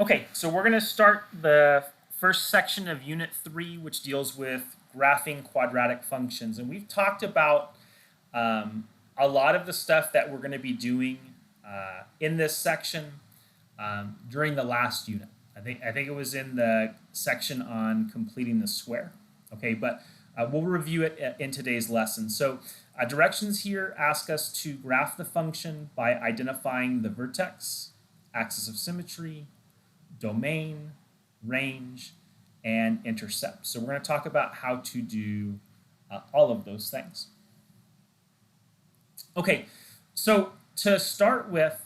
Okay, so we're going to start the first section of Unit 3, which deals with graphing quadratic functions. And we've talked about a lot of the stuff that we're going to be doing in this section during the last unit. I think it was in the section on completing the square. Okay, but we'll review it in today's lesson. So directions here ask us to graph the function by identifying the vertex, axis of symmetry, domain, range, and intercept. So we're going to talk about how to do all of those things. Okay, so to start with,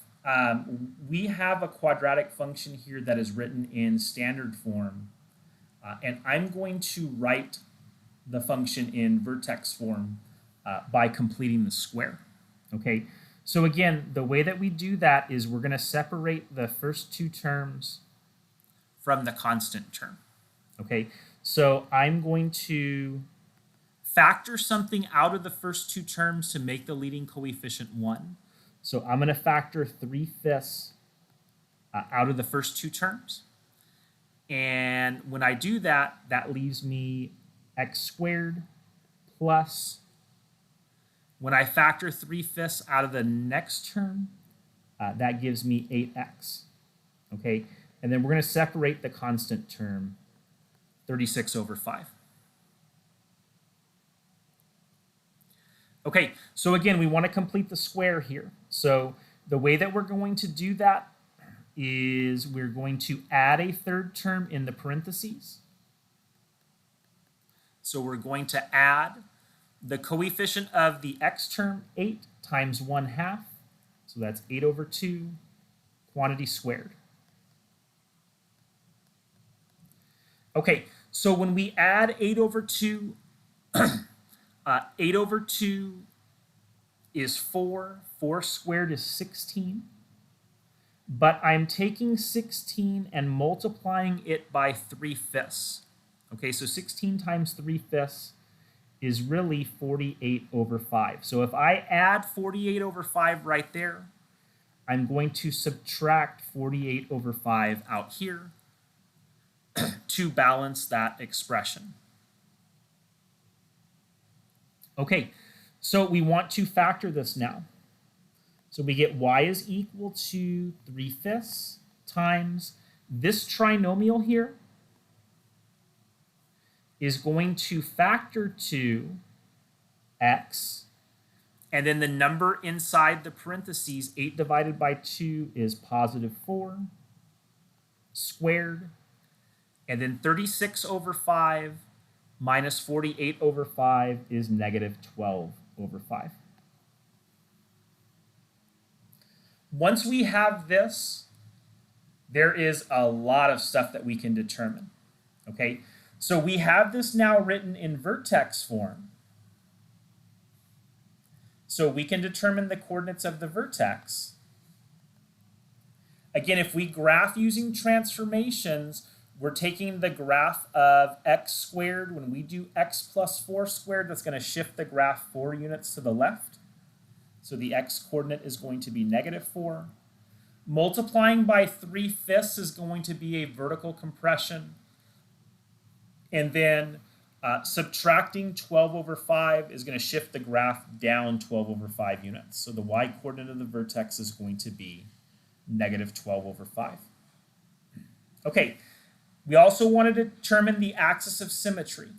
we have a quadratic function here that is written in standard form, and I'm going to write the function in vertex form by completing the square. Okay, so again, the way that we do that is we're going to separate the first two terms from the constant term. Okay, so I'm going to factor something out of the first two terms to make the leading coefficient 1. So I'm going to factor 3/5 out of the first two terms. And when I do that, that leaves me x squared plus, when I factor 3/5 out of the next term, that gives me 8x. Okay, and then we're going to separate the constant term, 36 over 5. Okay, so again, we want to complete the square here. So the way that we're going to do that is we're going to add a third term in the parentheses. So we're going to add the coefficient of the x term, 8 times 1/2. So that's 8 over 2, quantity squared. Okay, so when we add 8 over 2, 8 over 2 is 4. 4 squared is 16. But I'm taking 16 and multiplying it by 3/5. Okay, so 16 times 3/5 is really 48 over 5. So if I add 48 over 5 right there, I'm going to subtract 48 over 5 out here to balance that expression. Okay, so we want to factor this now. So we get y is equal to 3/5 times this trinomial here is going to factor to x, and then the number inside the parentheses, 8 divided by 2 is positive 4 squared, and then 36 over 5 minus 48 over 5 is negative 12 over 5. Once we have this, there is a lot of stuff that we can determine. Okay, so we have this now written in vertex form. So we can determine the coordinates of the vertex. Again, if we graph using transformations, we're taking the graph of x squared. When we do x plus 4 squared, that's going to shift the graph 4 units to the left. So the x coordinate is going to be negative 4. Multiplying by 3/5 is going to be a vertical compression. And then subtracting 12 over 5 is going to shift the graph down 12 over 5 units. So the y coordinate of the vertex is going to be negative 12 over 5. Okay, we also want to determine the axis of symmetry.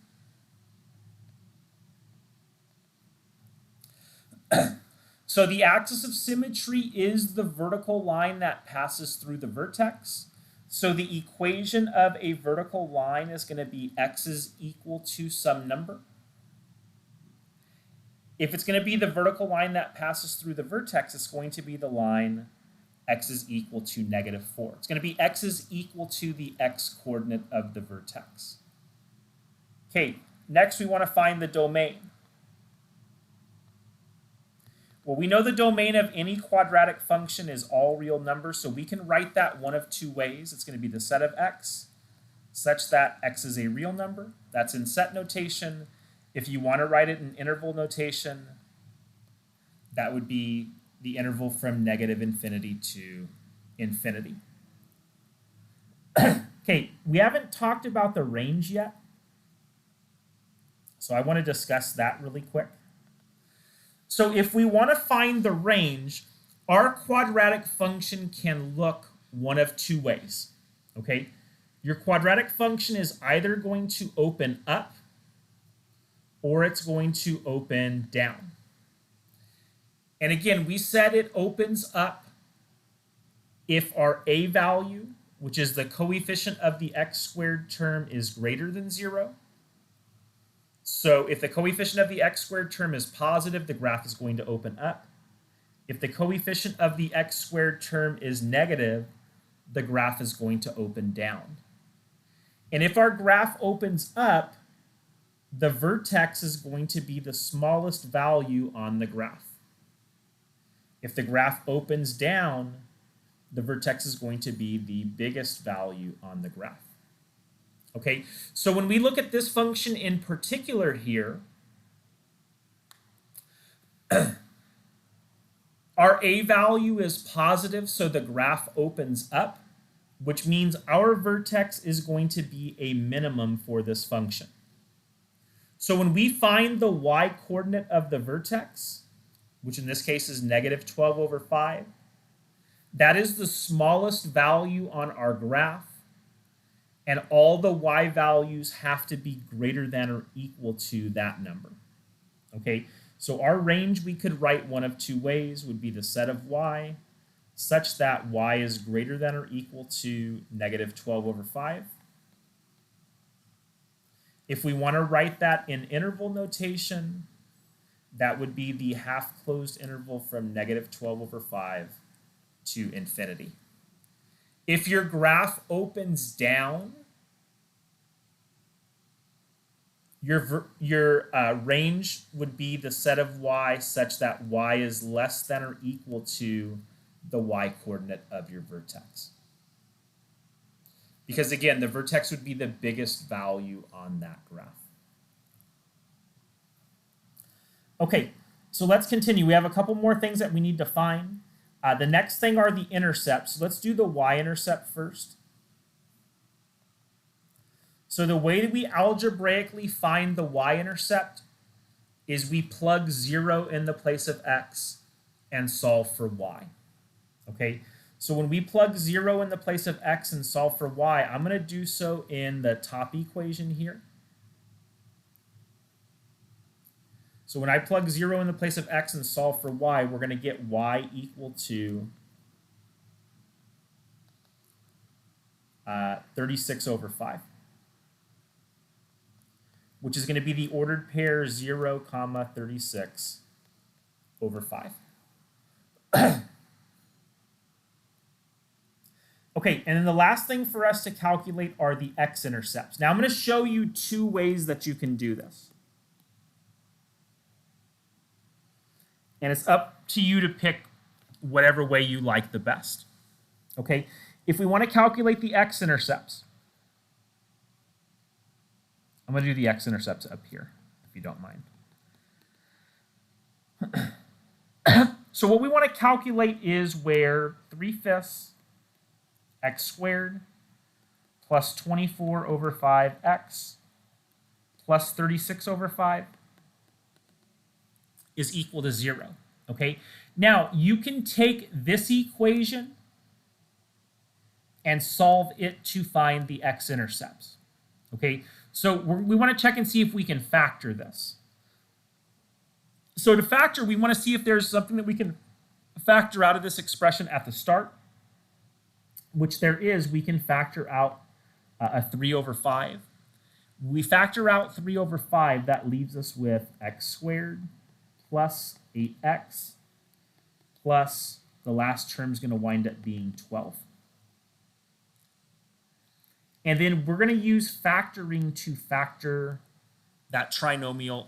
So the axis of symmetry is the vertical line that passes through the vertex. So the equation of a vertical line is going to be x is equal to some number. If it's going to be the vertical line that passes through the vertex, it's going to be the line x is equal to negative 4. It's going to be x is equal to the x coordinate of the vertex. Okay, next we want to find the domain. Well, we know the domain of any quadratic function is all real numbers, so we can write that one of two ways. It's going to be the set of x, such that x is a real number. That's in set notation. If you want to write it in interval notation, that would be the interval from negative infinity to infinity. Okay, we haven't talked about the range yet, so I want to discuss that really quick. So if we want to find the range, our quadratic function can look one of two ways. Okay, your quadratic function is either going to open up or it's going to open down. And again, we said it opens up if our a value, which is the coefficient of the x squared term, is greater than 0. So if the coefficient of the x squared term is positive, the graph is going to open up. If the coefficient of the x squared term is negative, the graph is going to open down. And if our graph opens up, the vertex is going to be the smallest value on the graph. If the graph opens down, the vertex is going to be the biggest value on the graph. Okay, so when we look at this function in particular here, our a value is positive, so the graph opens up, which means our vertex is going to be a minimum for this function. So when we find the y-coordinate of the vertex, which in this case is negative 12 over 5, that is the smallest value on our graph, and all the y values have to be greater than or equal to that number. Okay, so our range we could write one of two ways, would be the set of y such that y is greater than or equal to negative 12 over 5. If we want to write that in interval notation, that would be the half closed interval from negative 12 over 5 to infinity. If your graph opens down, your range would be the set of y such that y is less than or equal to the y-coordinate of your vertex. Because again, the vertex would be the biggest value on that graph. Okay, so let's continue. We have a couple more things that we need to find. The next thing are the intercepts. Let's do the y-intercept first. So the way that we algebraically find the y-intercept is we plug 0 in the place of x and solve for y. Okay, so when we plug 0 in the place of x and solve for y, I'm going to do so in the top equation here. So when I plug 0 in the place of x and solve for y, we're going to get y equal to 36 over 5, which is going to be the ordered pair 0, 36 over 5. Okay, and then the last thing for us to calculate are the x-intercepts. Now I'm going to show you two ways that you can do this. And it's up to you to pick whatever way you like the best. Okay, if we want to calculate the x-intercepts, I'm going to do the x-intercepts up here, if you don't mind. So what we want to calculate is where 3/5 x squared plus 24 over 5x plus 36 over 5 is equal to 0. Okay, now you can take this equation and solve it to find the x-intercepts. Okay, so we want to check and see if we can factor this. So to factor, we want to see if there's something that we can factor out of this expression at the start, which there is. We can factor out a 3 over 5. We factor out 3 over 5, that leaves us with x squared plus 8x plus the last term is going to wind up being 12. And then we're going to use factoring to factor that trinomial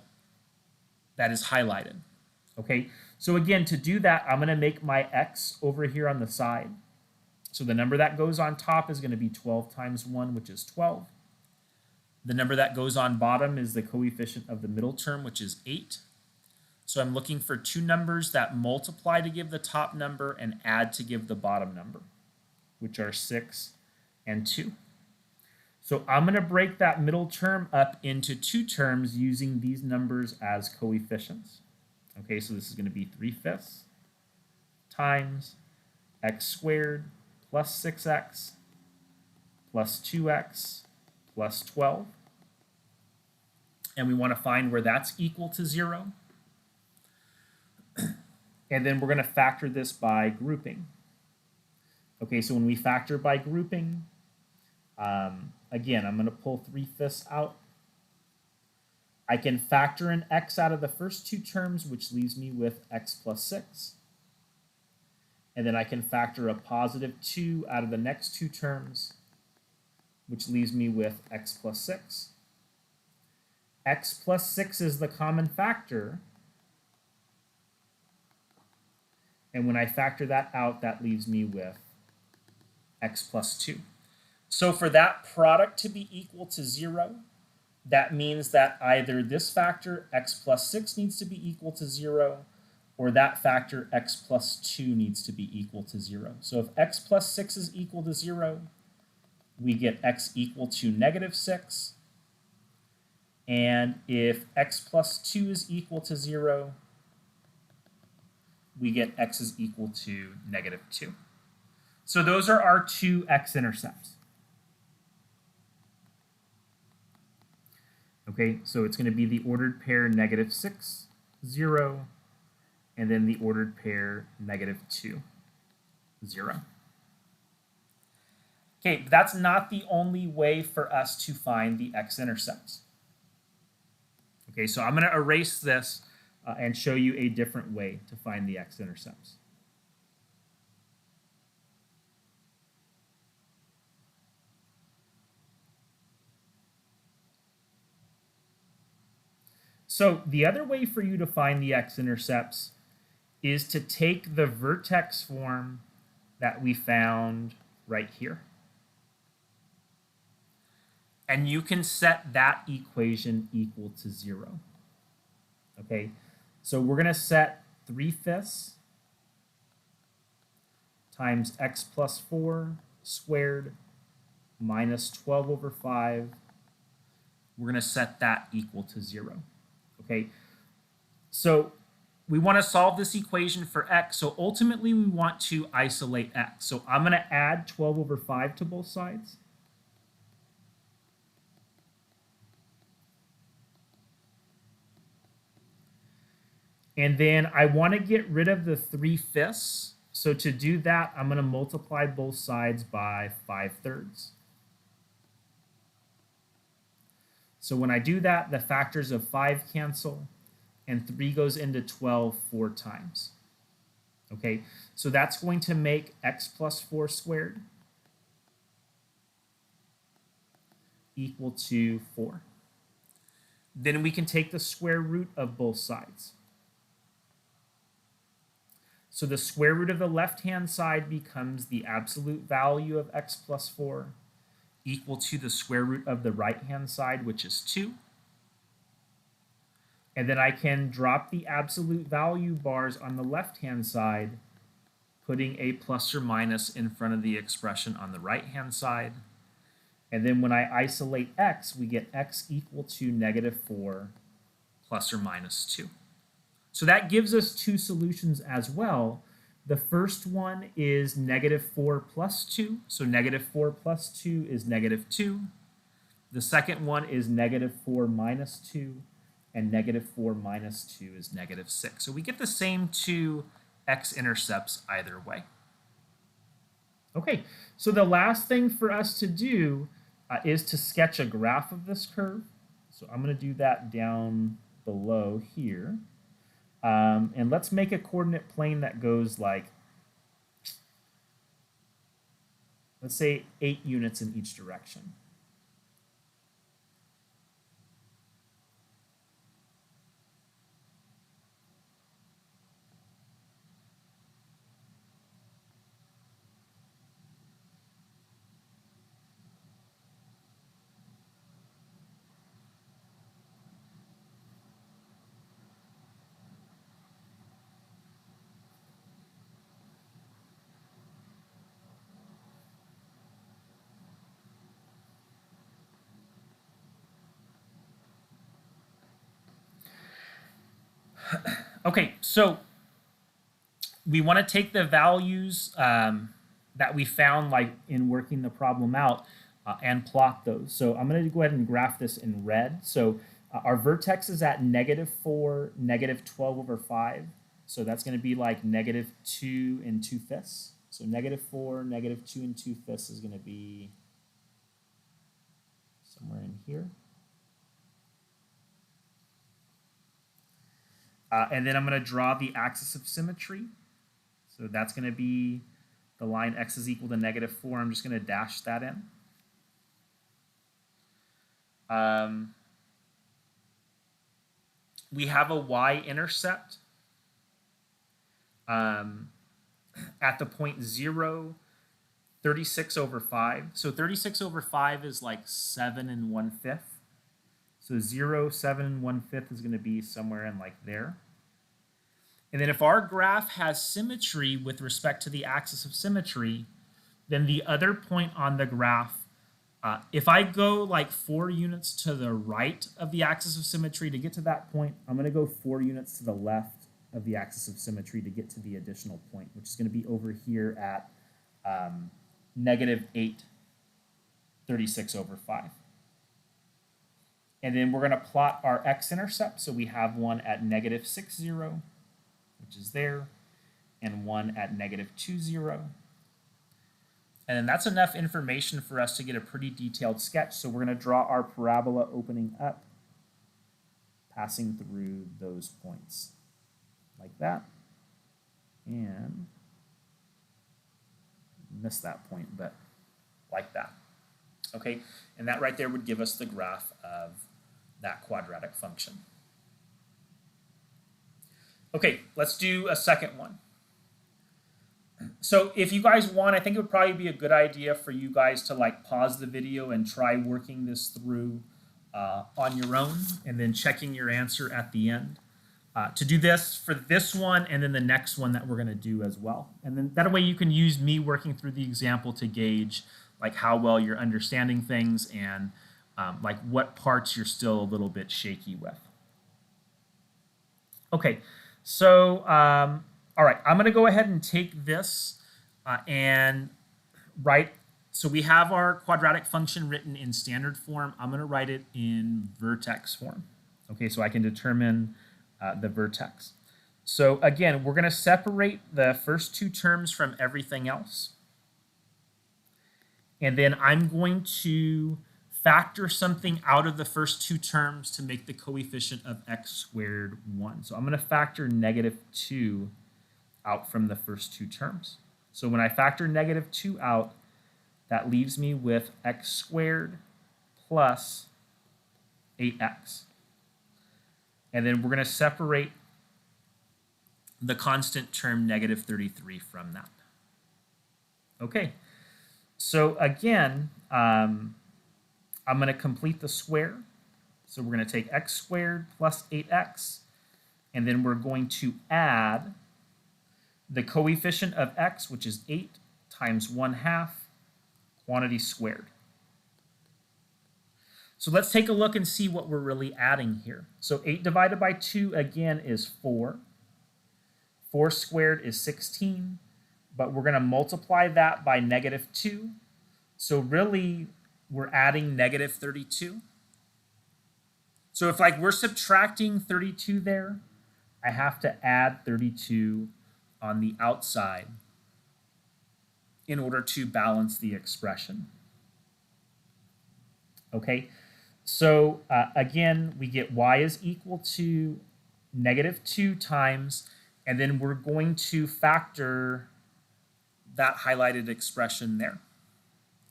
that is highlighted. Okay, so again, to do that, I'm going to make my x over here on the side. So the number that goes on top is going to be 12 times 1, which is 12. The number that goes on bottom is the coefficient of the middle term, which is 8. So I'm looking for two numbers that multiply to give the top number and add to give the bottom number, which are 6 and 2. So I'm going to break that middle term up into two terms using these numbers as coefficients. Okay, so this is going to be 3/5 times x squared plus 6x plus 2x plus 12. And we want to find where that's equal to 0. And then we're going to factor this by grouping. Okay, so when we factor by grouping, again, I'm going to pull 3/5 out. I can factor an x out of the first two terms, which leaves me with x plus 6. And then I can factor a positive 2 out of the next two terms, which leaves me with x plus 6. X plus 6 is the common factor. And when I factor that out, that leaves me with x plus 2. So for that product to be equal to 0, that means that either this factor, x plus 6, needs to be equal to 0, or that factor, x plus 2, needs to be equal to 0. So if x plus 6 is equal to 0, we get x equal to -6. And if x plus 2 is equal to 0, we get x is equal to -2. So those are our two x-intercepts. Okay, so it's going to be the ordered pair -6, 0, and then the ordered pair -2, 0. Okay, but that's not the only way for us to find the x-intercepts. Okay, so I'm going to erase this and show you a different way to find the x-intercepts. So the other way for you to find the x-intercepts is to take the vertex form that we found right here. And you can set that equation equal to 0. Okay, so we're going to set 3/5 times x plus 4 squared minus 12 over 5. We're going to set that equal to 0. Okay, so we want to solve this equation for x. So ultimately, we want to isolate x. So I'm going to add 12 over 5 to both sides. And then I want to get rid of the 3/5. So to do that, I'm going to multiply both sides by 5/3. So when I do that, the factors of 5 cancel, and 3 goes into 12 4 times. Okay, so that's going to make x plus 4 squared equal to 4. Then we can take the square root of both sides. So the square root of the left-hand side becomes the absolute value of x plus 4 equal to the square root of the right-hand side, which is 2. And then I can drop the absolute value bars on the left-hand side, putting a plus or minus in front of the expression on the right-hand side. And then when I isolate x, we get x equal to -4 plus or minus 2. So that gives us two solutions as well. The first one is -4 plus 2. So -4 plus 2 is -2. The second one is -4 minus 2. And -4 minus 2 is -6. So we get the same two x-intercepts either way. Okay, so the last thing for us to do is to sketch a graph of this curve. So I'm going to do that down below here. And let's make a coordinate plane that goes like, let's say 8 units in each direction. Okay, so we want to take the values that we found like in working the problem out and plot those. So I'm going to go ahead and graph this in red. So our vertex is at -4, -12/5. So that's going to be like -2 and 2/5. So -4, -2 and 2/5 is going to be somewhere in here. And then I'm going to draw the axis of symmetry. So that's going to be the line x is equal to -4. I'm just going to dash that in. We have a y-intercept at the point 0, 36/5. So 36/5 is like 7 1/5. So 0, 7 1/5 is going to be somewhere in like there. And then if our graph has symmetry with respect to the axis of symmetry, then the other point on the graph, if I go like 4 units to the right of the axis of symmetry to get to that point, I'm going to go 4 units to the left of the axis of symmetry to get to the additional point, which is going to be over here at -8, 36/5. And then we're going to plot our x-intercept. So we have one at -6, which is there, and one at -2. And then that's enough information for us to get a pretty detailed sketch. So we're going to draw our parabola opening up, passing through those points like that. And missed that point, but like that. Okay, and that right there would give us the graph of that quadratic function. Okay, let's do a second one. So if you guys want, I think it would probably be a good idea for you guys to like pause the video and try working this through on your own and then checking your answer at the end. To do this for this one and then the next one that we're going to do as well. And then that way you can use me working through the example to gauge like how well you're understanding things and like what parts you're still a little bit shaky with. Okay, so all right, I'm going to go ahead and take this and write. So we have our quadratic function written in standard form. I'm going to write it in vertex form. Okay, so I can determine the vertex. So again, we're going to separate the first 2 terms from everything else. And then I'm going to factor something out of the first 2 terms to make the coefficient of x squared 1. So I'm going to factor -2 out from the first 2 terms. So when I factor -2 out, that leaves me with x squared plus 8x. And then we're going to separate the constant term -33 from that. Okay, so again, I'm going to complete the square. So we're going to take x squared plus 8x, and then we're going to add the coefficient of x, which is 8 times 1/2 quantity squared. So let's take a look and see what we're really adding here. So 8 divided by 2 again is 4. 4 squared is 16, but we're going to multiply that by -2. So really, we're adding -32. So if like we're subtracting 32 there, I have to add 32 on the outside in order to balance the expression. Okay, so again, we get y is equal to -2 times, and then we're going to factor that highlighted expression there.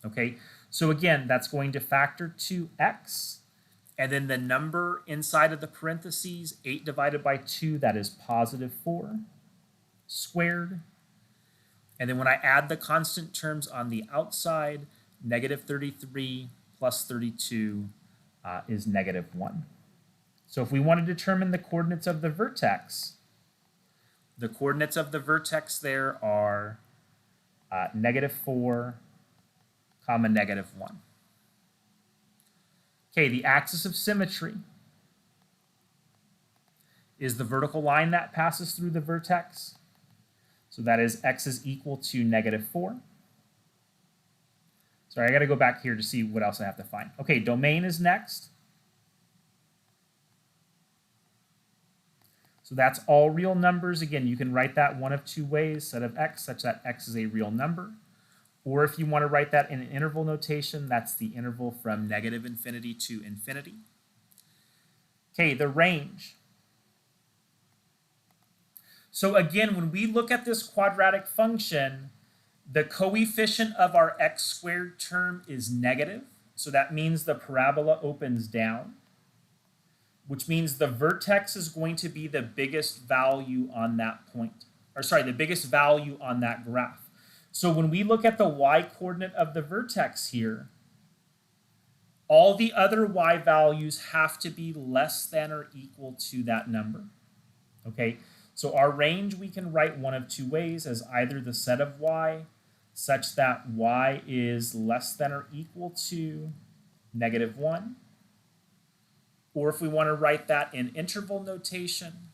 Okay, so again, that's going to factor to x, and then the number inside of the parentheses, 8 divided by 2, that is +4 squared. And then when I add the constant terms on the outside, -33 plus 32 is -1. So if we want to determine the coordinates of the vertex there are -4, -1. Okay, the axis of symmetry is the vertical line that passes through the vertex. So that is x is equal to -4. Sorry, I got to go back here to see what else I have to find. Okay, domain is next. So that's all real numbers. Again, you can write that one of two ways, set of x such that x is a real number. Or if you want to write that in an interval notation, that's the interval from -infinity to infinity. Okay, the range. So again, when we look at this quadratic function, the coefficient of our x squared term is negative. So that means the parabola opens down, which means the vertex is going to be the biggest value on that point. Or sorry, the biggest value on that graph. So when we look at the y-coordinate of the vertex here, all the other y values have to be less than or equal to that number. Okay, so our range we can write one of two ways, as either the set of y such that y is less than or equal to -1, or if we want to write that in interval notation,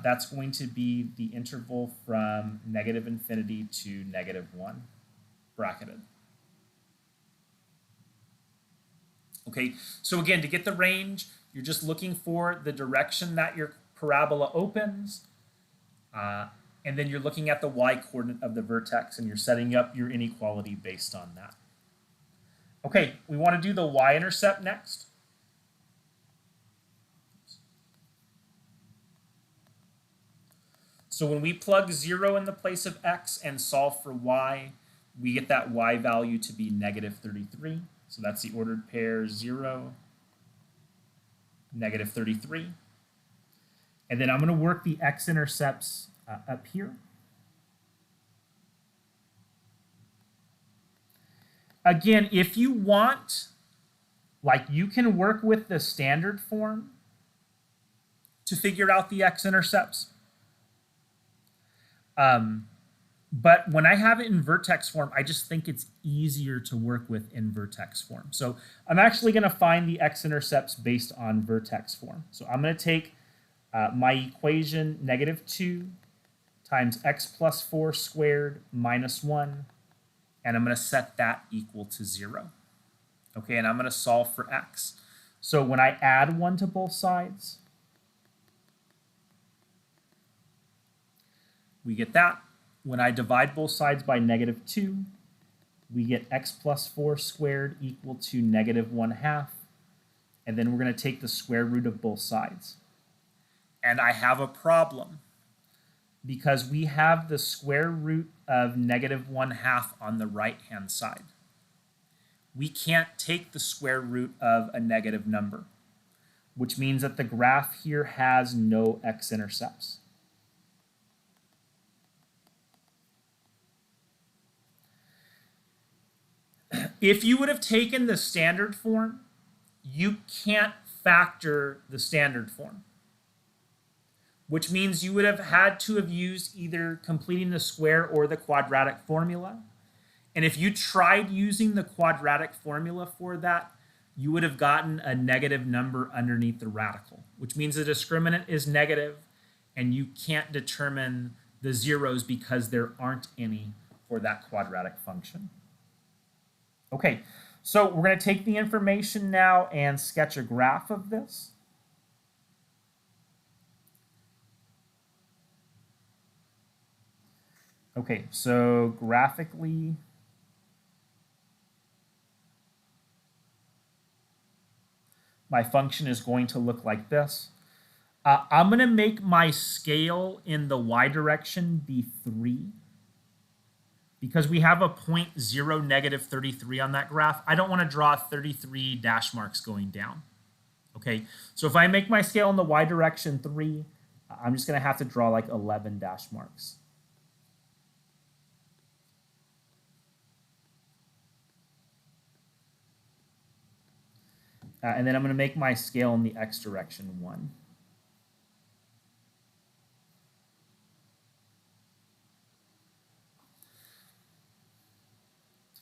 that's going to be the interval from -infinity to -1, bracketed. Okay, so again, to get the range, you're just looking for the direction that your parabola opens, and then you're looking at the y-coordinate of the vertex, and you're setting up your inequality based on that. Okay, we want to do the y-intercept next. So when we plug 0 in the place of x and solve for y, we get that y value to be -33. So that's the ordered pair 0, -33. And then I'm going to work the x-intercepts up here. Again, if you want, like, you can work with the standard form to figure out the x-intercepts. But when I have it in vertex form, I just think it's easier to work with in vertex form. So I'm actually going to find the x-intercepts based on vertex form. So I'm going to take my equation -2 times x plus 4 squared minus 1, and I'm going to set that equal to 0. Okay, and I'm going to solve for x. So when I add 1 to both sides, we get that. When I divide both sides by -2, we get x plus 4 squared equal to -1/2. And then we're going to take the square root of both sides. And I have a problem, because we have the square root of -1/2 on the right-hand side. We can't take the square root of a negative number, which means that the graph here has no x-intercepts. If you would have taken the standard form, you can't factor the standard form, which means you would have had to have used either completing the square or the quadratic formula. And if you tried using the quadratic formula for that, you would have gotten a negative number underneath the radical, which means the discriminant is negative, and you can't determine the zeros because there aren't any for that quadratic function. Okay, so we're going to take the information now and sketch a graph of this. Okay, so graphically, my function is going to look like this. I'm going to make my scale in the y direction be 3. Because we have a point 0, -33 on that graph, I don't want to draw 33 dash marks going down. Okay, so if I make my scale in the y direction 3, I'm just going to have to draw like 11 dash marks. And then I'm going to make my scale in the x direction 1.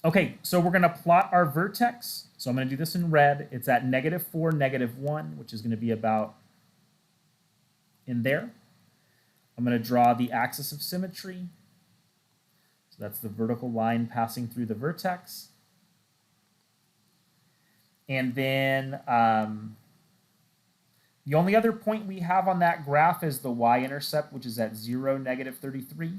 Okay, so we're going to plot our vertex. So I'm going to do this in red. It's at -4, -1, which is going to be about in there. I'm going to draw the axis of symmetry. So that's the vertical line passing through the vertex. And then the only other point we have on that graph is the y-intercept, which is at 0, -33.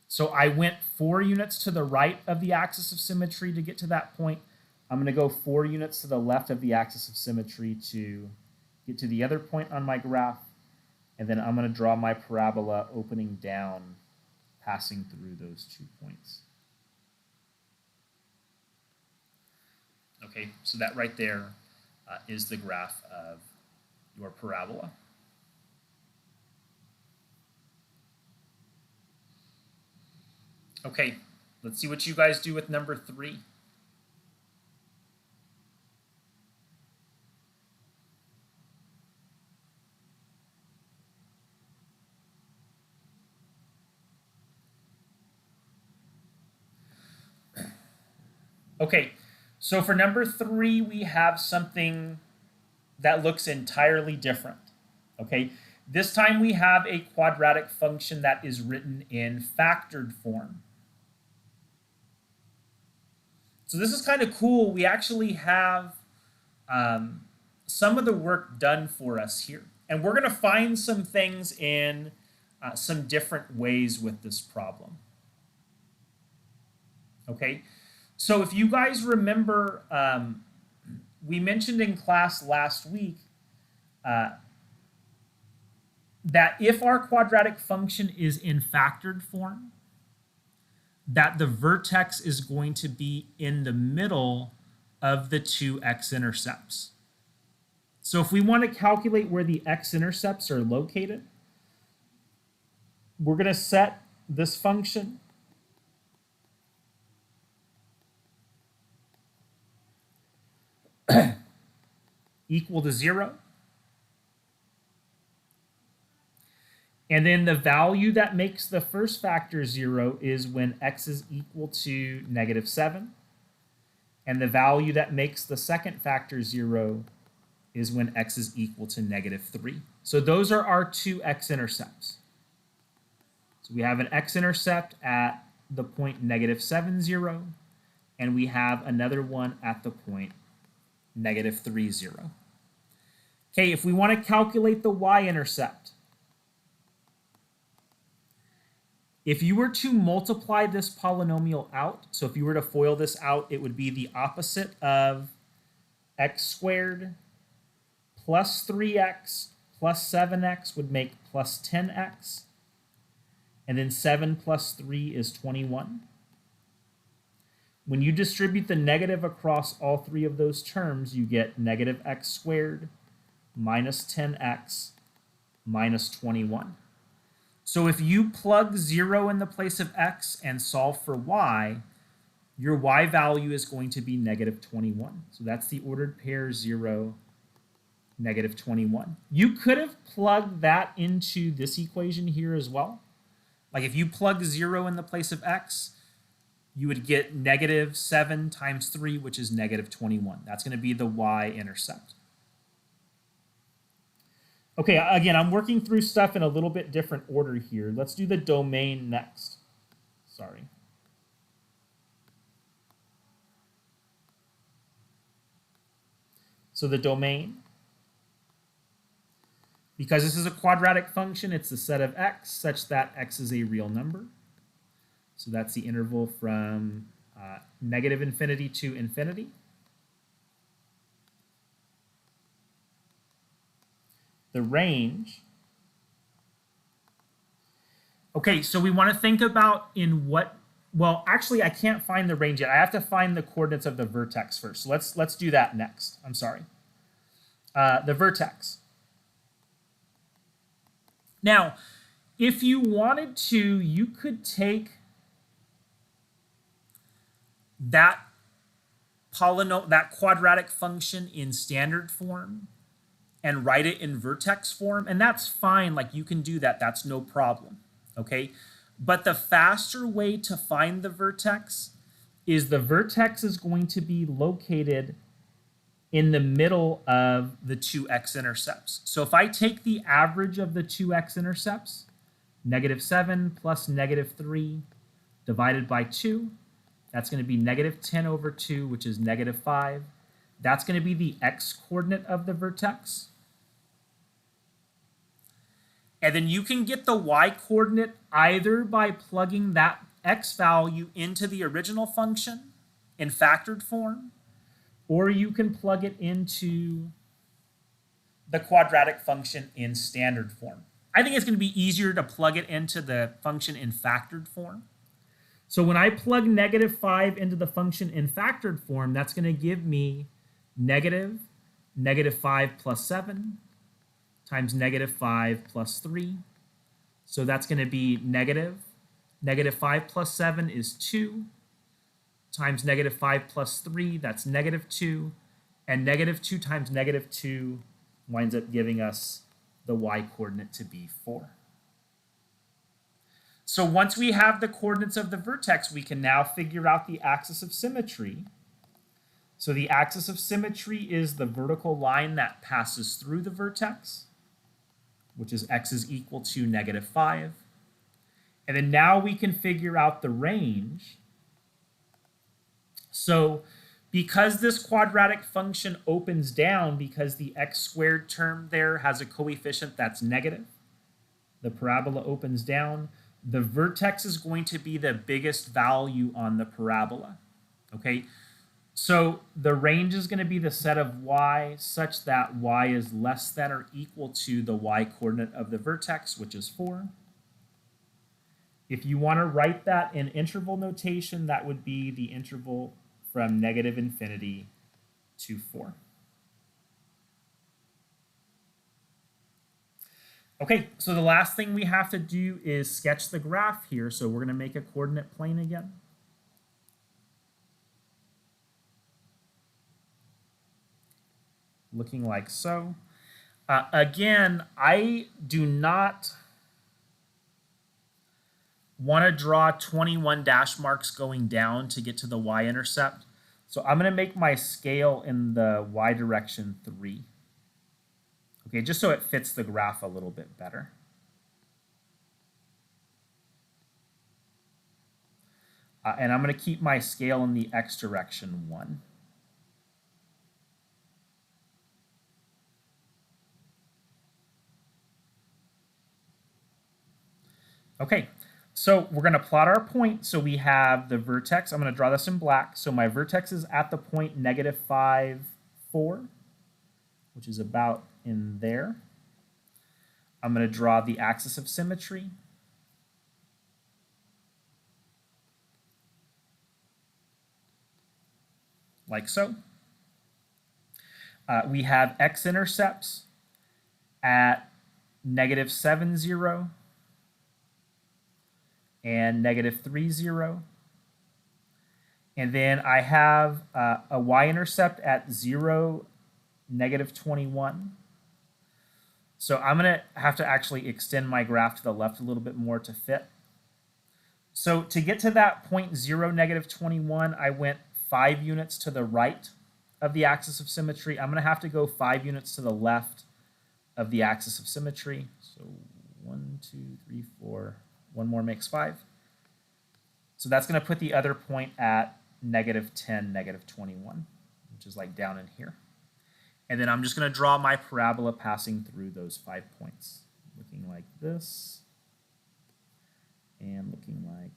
So I went 4 units to the right of the axis of symmetry to get to that point. I'm going to go 4 units to the left of the axis of symmetry to get to the other point on my graph. And then I'm going to draw my parabola opening down, passing through those 2 points. Okay, so that right there is the graph of your parabola. Okay, let's see what you guys do with number 3. Okay, so for number 3, we have something that looks entirely different. Okay, this time we have a quadratic function that is written in factored form. So this is kind of cool. We actually have some of the work done for us here. And we're going to find some things in some different ways with this problem. Okay, so if you guys remember, we mentioned in class last week that if our quadratic function is in factored form, that the vertex is going to be in the middle of the 2 x-intercepts. So if we want to calculate where the x-intercepts are located, we're going to set this function equal to 0. And then the value that makes the first factor 0 is when x is equal to -7. And the value that makes the second factor 0 is when x is equal to -3. So those are our 2 x-intercepts. So we have an x-intercept at the point -7, 0, and we have another one at the point -3, 0. Okay, if we want to calculate the y-intercept, if you were to multiply this polynomial out, so if you were to FOIL this out, it would be the opposite of x squared plus 3x plus 7x would make plus 10x. And then 7 plus 3 is 21. When you distribute the negative across all 3 of those terms, you get -x squared minus 10x minus 21. So if you plug 0 in the place of x and solve for y, your y value is going to be -21. So that's the ordered pair 0, -21. You could have plugged that into this equation here as well. Like if you plug 0 in the place of x, you would get -7 times 3, which is -21. That's going to be the y-intercept. Okay, again, I'm working through stuff in a little bit different order here. Let's do the domain next. Sorry. So the domain, because this is a quadratic function, it's the set of x such that x is a real number. So that's the interval from -infinity to infinity. The range. Okay, so we want to think about in what, well, actually I can't find the range yet. I have to find the coordinates of the vertex first. So let's do that next. I'm sorry. The vertex. Now, if you wanted to, you could take that quadratic function in standard form and write it in vertex form, and that's fine. Like you can do that. That's no problem. Okay, but the faster way to find the vertex is the vertex is going to be located in the middle of the two x-intercepts. So if I take the average of the two x-intercepts, -7 plus -3 divided by 2, that's going to be -10 over 2, which is -5. That's going to be the x-coordinate of the vertex. And then you can get the y-coordinate either by plugging that x value into the original function in factored form, or you can plug it into the quadratic function in standard form. I think it's going to be easier to plug it into the function in factored form. So when I plug -5 into the function in factored form, that's going to give me -5 plus 7 times -5 plus 3. So that's going to be -5 plus 7 is 2 times -5 plus 3, that's -2. And -2 times -2 winds up giving us the y-coordinate to be 4. So once we have the coordinates of the vertex, we can now figure out the axis of symmetry. So the axis of symmetry is the vertical line that passes through the vertex, which is x is equal to -5. And then now we can figure out the range. So because this quadratic function opens down because the x squared term there has a coefficient that's negative, the parabola opens down, the vertex is going to be the biggest value on the parabola. Okay, so the range is going to be the set of y such that y is less than or equal to the y-coordinate of the vertex, which is 4. If you want to write that in interval notation, that would be the interval from -∞ to 4. Okay, so the last thing we have to do is sketch the graph here. So we're going to make a coordinate plane again. Looking like so. Again, I do not want to draw 21 dash marks going down to get to the y-intercept. So I'm going to make my scale in the y direction 3. Okay, just so it fits the graph a little bit better. And I'm going to keep my scale in the x direction 1. Okay, so we're going to plot our point. So we have the vertex. I'm going to draw this in black. So my vertex is at the point -5, 4, which is about in there. I'm going to draw the axis of symmetry. Like so. We have x-intercepts at -7, 0 and -3, 0. And then I have a y-intercept at 0, -21. So I'm going to have to actually extend my graph to the left a little bit more to fit. So to get to that point 0, -21, I went 5 units to the right of the axis of symmetry. I'm going to have to go 5 units to the left of the axis of symmetry. So 1, 2, 3, 4. One more makes 5. So that's going to put the other point at -10, -21, which is like down in here. And then I'm just going to draw my parabola passing through those 5 points, looking like this and looking like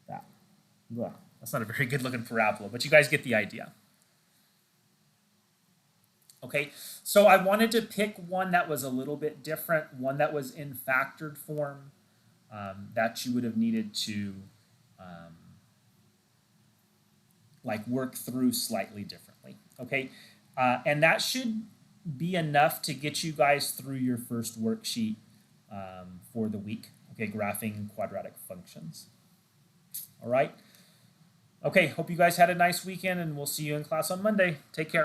that. Ugh, that's not a very good looking parabola, but you guys get the idea. Okay, so I wanted to pick one that was a little bit different, one that was in factored form, that you would have needed to like work through slightly differently. Okay, and that should be enough to get you guys through your first worksheet for the week. Okay, graphing quadratic functions. All right. Okay, hope you guys had a nice weekend, and we'll see you in class on Monday. Take care.